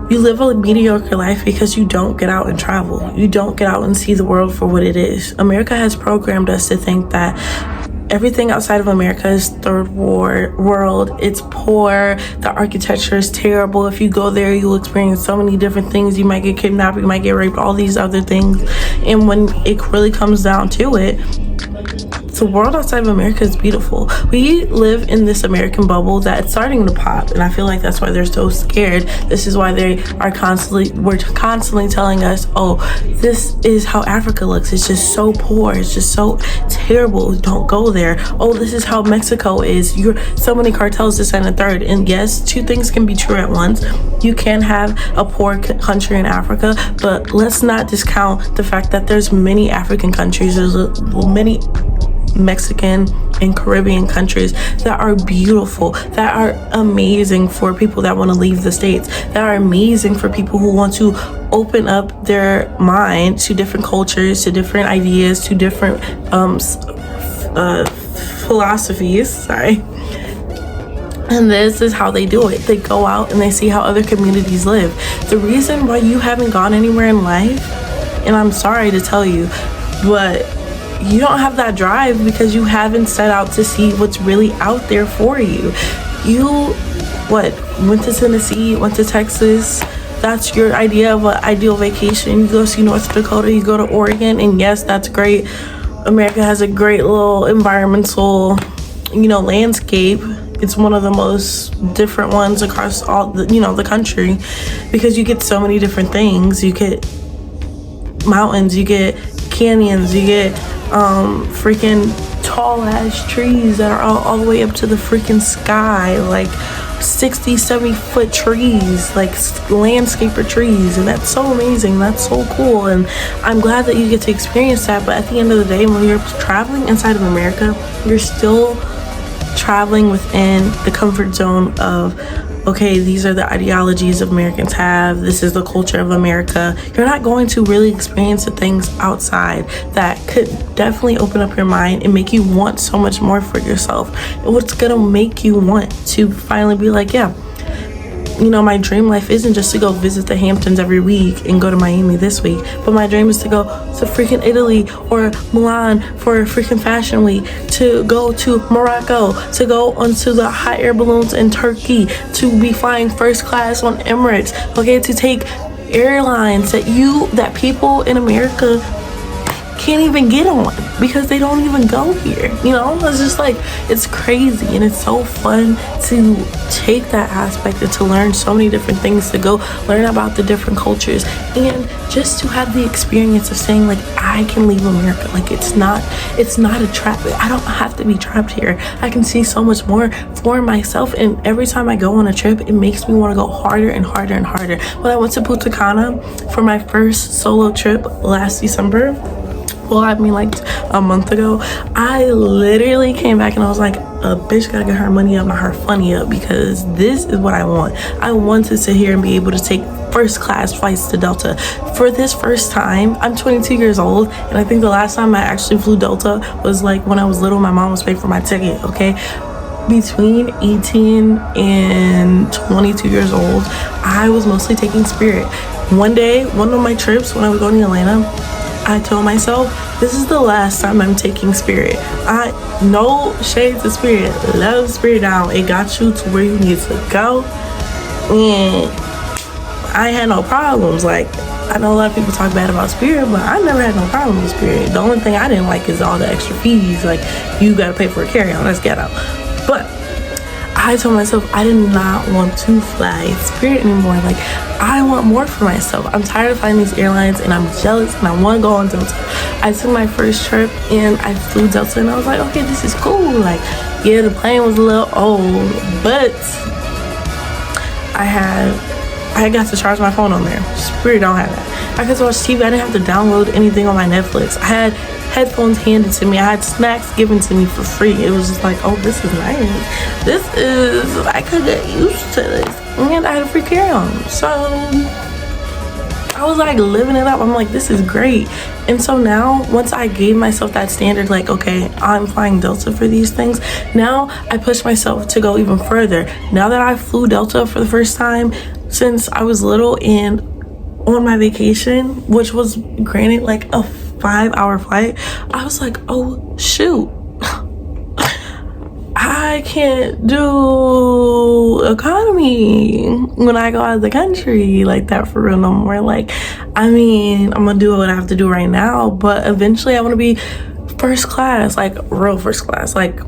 You live a mediocre life because you don't get out and travel. You don't get out and see the world for what it is. America has programmed us to think that everything outside of America is third world. It's poor. The architecture is terrible. If you go there, you'll experience so many different things. You might get kidnapped, you might get raped, all these other things. And when it really comes down to it, the world outside of America is beautiful. We live in this American bubble that's starting to pop, and I feel like that's why they're so scared. This is why we're constantly telling us, oh, this is how Africa looks. It's just so poor. It's just so terrible. Don't go there. Oh, this is how Mexico is. You're so many cartels, this and a third. And yes, two things can be true at once. You can have a poor country in Africa, but let's not discount the fact that there's many African countries. There's many Mexican and Caribbean countries that are beautiful, that are amazing for people that want to leave the States, that are amazing for people who want to open up their mind to different cultures, to different ideas, to different philosophies. Sorry. And this is how they do it. They go out and they see how other communities live. The reason why you haven't gone anywhere in life, and I'm sorry to tell you, but you don't have that drive because you haven't set out to see what's really out there for you. You went to Tennessee, went to Texas. That's your idea of an ideal vacation. You go see North Dakota, you go to Oregon, and yes, that's great. America has a great little environmental, landscape. It's one of the most different ones across all the country, because you get so many different things. You get mountains, you get canyons, you get freaking tall ass trees that are all the way up to the freaking sky, like 60-70 foot trees, like landscaper trees, and that's so amazing. That's so cool, and I'm glad that you get to experience that. But at the end of the day, when you're traveling inside of America, you're still traveling within the comfort zone of, okay, these are the ideologies Americans have. This is the culture of America. You're not going to really experience the things outside that could definitely open up your mind and make you want so much more for yourself. And what's gonna make you want to finally be like, yeah, my dream life isn't just to go visit the Hamptons every week and go to Miami this week, but my dream is to go to freaking Italy or Milan for a freaking fashion week, to go to Morocco, to go onto the hot air balloons in Turkey, to be flying first class on Emirates, okay, to take airlines that people in America can't even get on because they don't even go here. It's just like, it's crazy, and it's so fun to take that aspect and to learn so many different things, to go learn about the different cultures, and just to have the experience of saying, like, I can leave America. Like, it's not a trap. I don't have to be trapped here. I can see so much more for myself, and every time I go on a trip, it makes me want to go harder and harder and harder. When I went to Punta Cana for my first solo trip last December, like a month ago, I literally came back and I was like, a bitch gotta get her money up, not her funny up, because this is what I want. I want to sit here and be able to take first class flights to Delta. For this first time, I'm 22 years old, and I think the last time I actually flew Delta was like when I was little. My mom was paying for my ticket, okay? Between 18 and 22 years old, I was mostly taking Spirit. One of my trips when I was going to Atlanta, I told myself, this is the last time I'm taking Spirit. No shade to Spirit. Love Spirit down. It got you to where you need to go. And I had no problems. Like, I know a lot of people talk bad about Spirit, but I never had no problem with Spirit. The only thing I didn't like is all the extra fees. Like, you gotta pay for a carry-on. Let's get out. But I told myself I did not want to fly Spirit anymore. Like, I want more for myself. I'm tired of flying these airlines, and I'm jealous, and I want to go on Delta. I took my first trip and I flew Delta, and I was like, okay, this is cool. Like, yeah, the plane was a little old, but I got to charge my phone on there. Spirit don't have that. I could watch TV. I didn't have to download anything on my Netflix. I had headphones handed to me. I had snacks given to me for free. It was just like, oh, this is nice. I could get used to this. And I had a free carry-on. So I was like living it up. I'm like, this is great. And so now, once I gave myself that standard, like, okay, I'm flying Delta for these things, now I push myself to go even further. Now that I flew Delta for the first time, since I was little, and on my vacation, which was granted like a 5-hour flight, I was like, oh shoot, I can't do economy when I go out of the country like that for real no more. Like, I mean, I'm gonna do what I have to do right now, but eventually I want to be first class, like real first class, like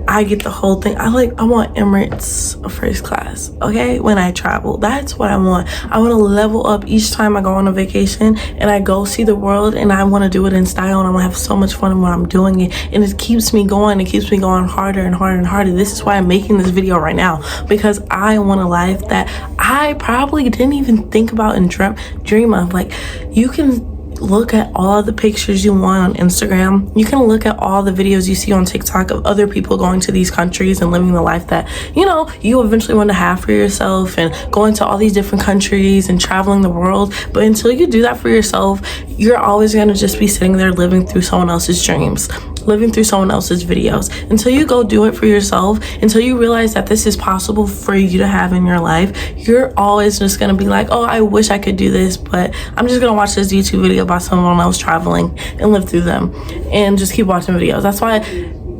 I get the whole thing. I want Emirates first class, okay? When I travel, that's what I want. I want to level up each time I go on a vacation and I go see the world, and I want to do it in style, and I'm gonna have so much fun when I'm doing it, and it keeps me going. It keeps me going harder and harder and harder. This is why I'm making this video right now, because I want a life that I probably didn't even think about and dream of. Like, you can look at all the pictures you want on Instagram. You can look at all the videos you see on TikTok of other people going to these countries and living the life that, you know, you eventually want to have for yourself, and going to all these different countries and traveling the world. But until you do that for yourself, you're always going to just be sitting there living through someone else's dreams, living through someone else's videos. Until you go do it for yourself, until you realize that this is possible for you to have in your life, you're always just gonna be like, oh, I wish I could do this, but I'm just gonna watch this YouTube video about someone else traveling and live through them, and just keep watching videos. That's why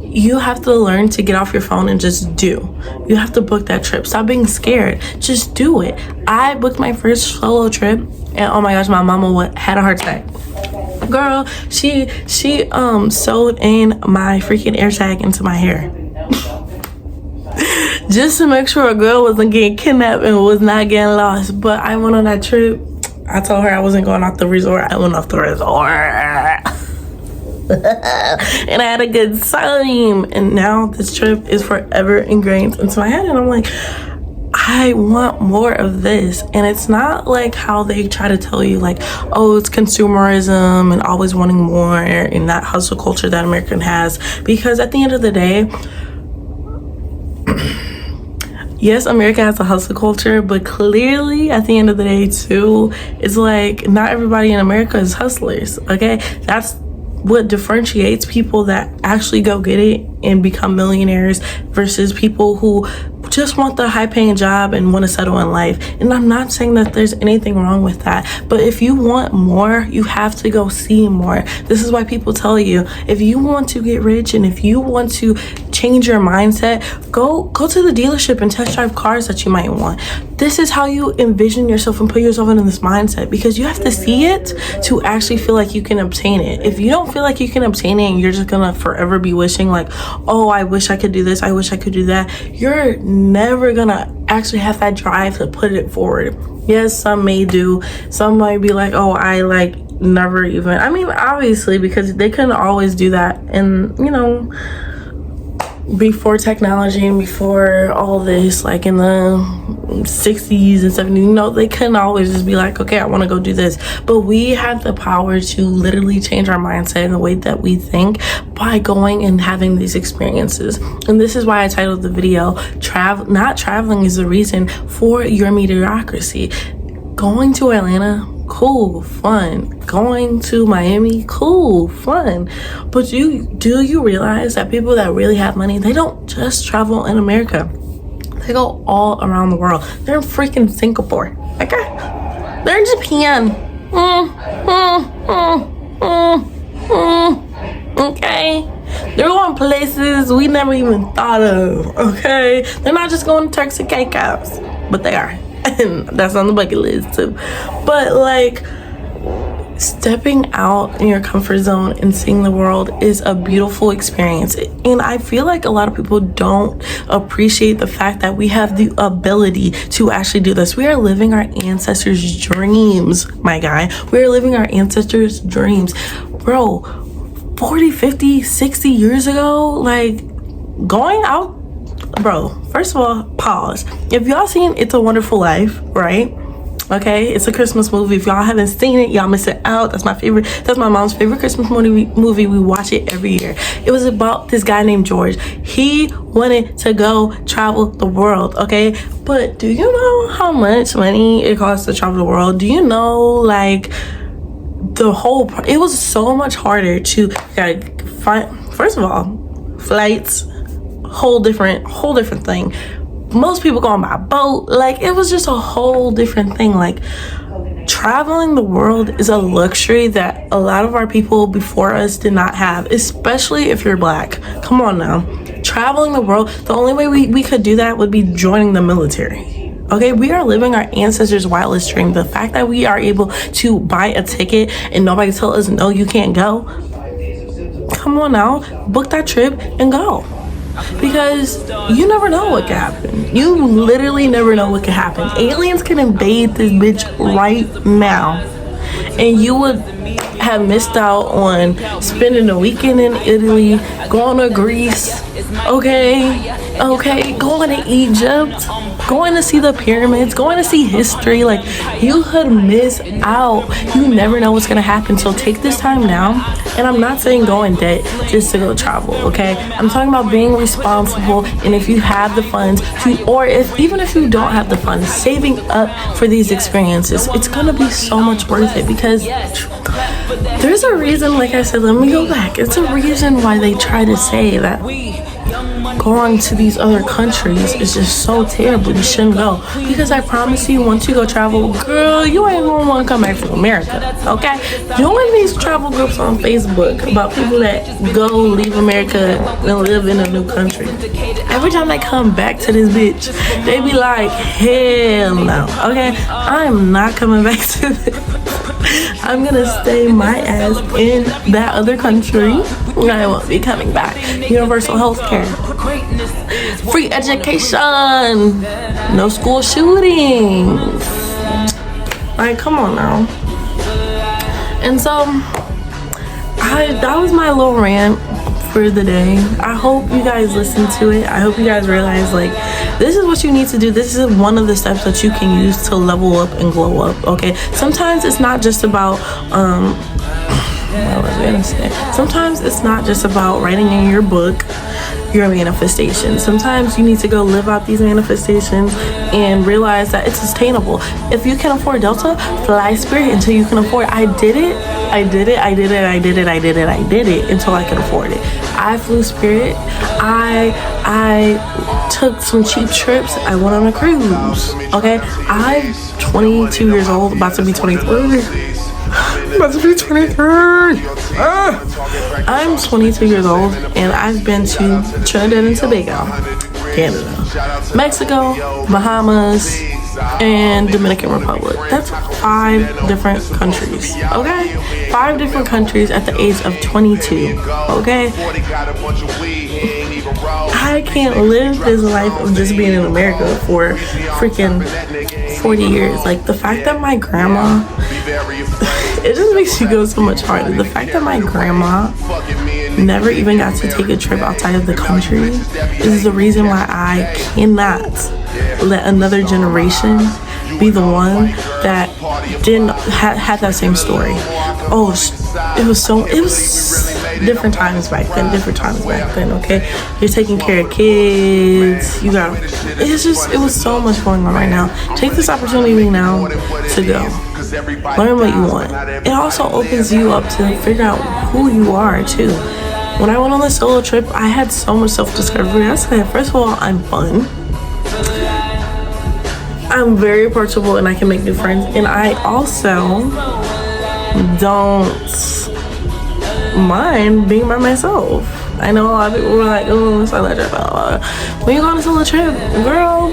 you have to learn to get off your phone and just do. You have to book that trip. Stop being scared. Just do it. I booked my first solo trip, and oh my gosh, my mama had a heart attack. Girl, she sewed in my freaking AirTag into my hair just to make sure a girl wasn't getting kidnapped and was not getting lost. But I went on that trip. I told her I wasn't going off the resort. I went off the resort and I had a good time, and now this trip is forever ingrained into my head, and I'm like, I want more of this. And it's not like how they try to tell you, like, oh, it's consumerism and always wanting more, and that hustle culture that American has. Because at the end of the day, yes, America has a hustle culture, but clearly at the end of the day too, it's like not everybody in America is hustlers, okay? That's what differentiates people that actually go get it and become millionaires versus people who just want the high-paying job and want to settle in life. And I'm not saying that there's anything wrong with that, but if you want more, you have to go see more. This is why people tell you, if you want to get rich and if you want to change your mindset, go to the dealership and test drive cars that you might want. This is how you envision yourself and put yourself into this mindset, because you have to see it to actually feel like you can obtain it. If you don't feel like you can obtain it and you're just gonna forever be wishing like, oh, I wish I could do this, I wish I could do that, you're never gonna actually have that drive to put it forward. Yes, some may do. Some might be like, oh, I like never even, I mean, obviously, because they couldn't always do that. And, you know, before technology and before all this, like in the 60s and 70s, you know, they couldn't always just be like, okay, I want to go do this. But we have the power to literally change our mindset and the way that we think by going and having these experiences. And this is why I titled the video, Not Traveling is the Reason for Your Mediocrity. Going to Atlanta, cool, fun. Going to Miami, cool, fun. But do you realize that people that really have money, they don't just travel in America. They go all around the world. They're in freaking Singapore, okay? They're in Japan. Okay? They're going places we never even thought of, okay? They're not just going to Turks and Caicos, but they are. And that's on the bucket list too. But like, stepping out in your comfort zone and seeing the world is a beautiful experience. And I feel like a lot of people don't appreciate the fact that we have the ability to actually do this. We are living our ancestors' dreams, my guy. We are living our ancestors' dreams. Bro, 40, 50, 60 years ago, like, going out, bro, first of all, pause. If y'all seen It's a Wonderful Life, right? Okay, it's a Christmas movie. If y'all haven't seen it, y'all miss it out. That's my favorite. That's my mom's favorite Christmas movie. We watch it every year. It was about this guy named George. He wanted to go travel the world, okay? But do you know how much money it costs to travel the world? Do you know, like, it was so much harder to find, first of all, flights, whole different thing. most people go on by boat. Like, it was just a whole different thing. Like, traveling the world is a luxury that a lot of our people before us did not have, especially if you're Black. Come on now. Traveling the world, the only way we could do that would be joining the military. Okay, we are living our ancestors' wildest dream. The fact that we are able to buy a ticket and nobody tell us, no, you can't go. Come on now, book that trip and go. Because you never know what could happen. You literally never know what could happen. Aliens can invade this bitch right now, and you would have missed out on spending a weekend in Italy, going to Greece, okay, going to Egypt, going to see the pyramids, going to see history. Like, you could miss out. You never know what's gonna happen. So take this time now. And I'm not saying go in debt just to go travel, okay? I'm talking about being responsible, and if you have the funds to, or even if you don't have the funds, saving up for these experiences. It's gonna be so much worth it, because there's a reason, like I said, let me go back. It's a reason why they try to say that going to these other countries is just so terrible. You shouldn't go. Because I promise you, once you go travel, girl, you ain't gonna want to come back to America, okay? Join these travel groups on Facebook about people that go leave America and live in a new country. Every time they come back to this bitch, they be like, hell no, okay? I'm not coming back to this. I'm gonna stay my ass in that other country. I won't be coming back. Universal health care, free education, no school shootings. Like, come on now. And so that was my little rant for the day. I hope you guys listen to it. I hope you guys realize, like, this is what you need to do. This is one of the steps that you can use to level up and glow up, okay? Sometimes it's not just about sometimes it's not just about writing in your book your manifestation. Sometimes you need to go live out these manifestations and realize that it's sustainable. If you can afford Delta, fly Spirit until you can afford it. I did it until I could afford it. I flew Spirit. I took some cheap trips. I went on a cruise, okay? I'm 22 years old, about to be 23. I'm 22 years old, and I've been to Trinidad and Tobago, Canada, Mexico, Bahamas, and Dominican Republic. That's 5 different countries, okay? 5 different countries at the age of 22, okay? I can't live this life of just being in America for freaking 40 years. Like, the fact that my grandma, it just makes you go so much harder. The fact that my grandma never even got to take a trip outside of the country is the reason why I cannot let another generation be the one that didn't had that same story. Oh, it was different times back then, okay? You're taking care of kids, it was so much going on right now. Take this opportunity now to go. Learn what you want. It also opens you up to figure out who you are too. When I went on the solo trip, I had so much self-discovery. I said, first of all, I'm fun. I'm very approachable and I can make new friends. And I also don't mind being by myself. I know a lot of people were like, oh, solo trip, blah, blah, blah. When you go on a solo trip, girl,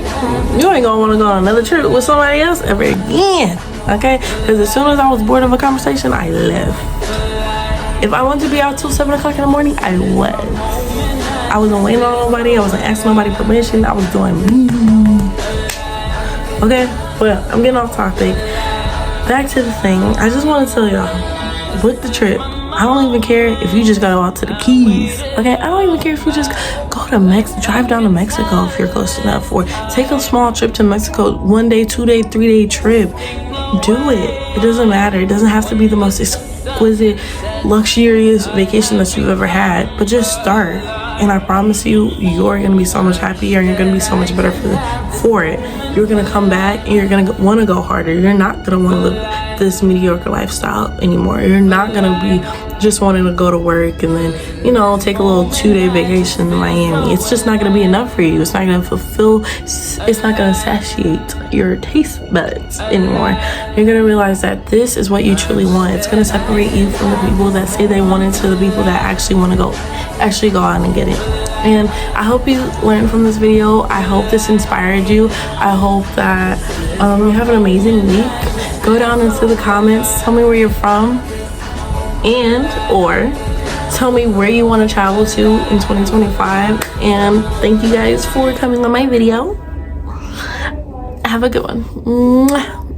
you ain't gonna wanna go on another trip with somebody else ever again, okay? Because as soon as I was bored of a conversation, I left. If I wanted to be out till 7 o'clock in the morning, I was. I wasn't waiting on nobody. I wasn't asking nobody permission. I was doing okay, well, I'm getting off topic. Back to the thing. I just want to tell y'all, book the trip. I don't even care if you just go out to the Keys, okay? I don't even care if you just go to drive down to Mexico if you're close enough, or take a small trip to Mexico, 1 day, 2 day, 3 day trip. Do it. It doesn't matter. It doesn't have to be the most exquisite, luxurious vacation that you've ever had, but just start. And I promise you, you're gonna be so much happier and you're gonna be so much better for it. You're gonna come back and you're gonna wanna go harder. You're not gonna wanna live this mediocre lifestyle anymore. You're not gonna be just wanting to go to work and then, you know, take a little 2-day vacation in Miami. It's just not going to be enough for you. It's not going to fulfill, it's not going to satiate your taste buds anymore. You're going to realize that this is what you truly want. It's going to separate you from the people that say they want it to the people that actually want to actually go out and get it. And I hope you learned from this video. I hope this inspired you. I hope that you have an amazing week. Go down into the comments. Tell me where you're from, and or tell me where you want to travel to in 2025. And thank you guys for coming on my video. Have a good one. Mwah.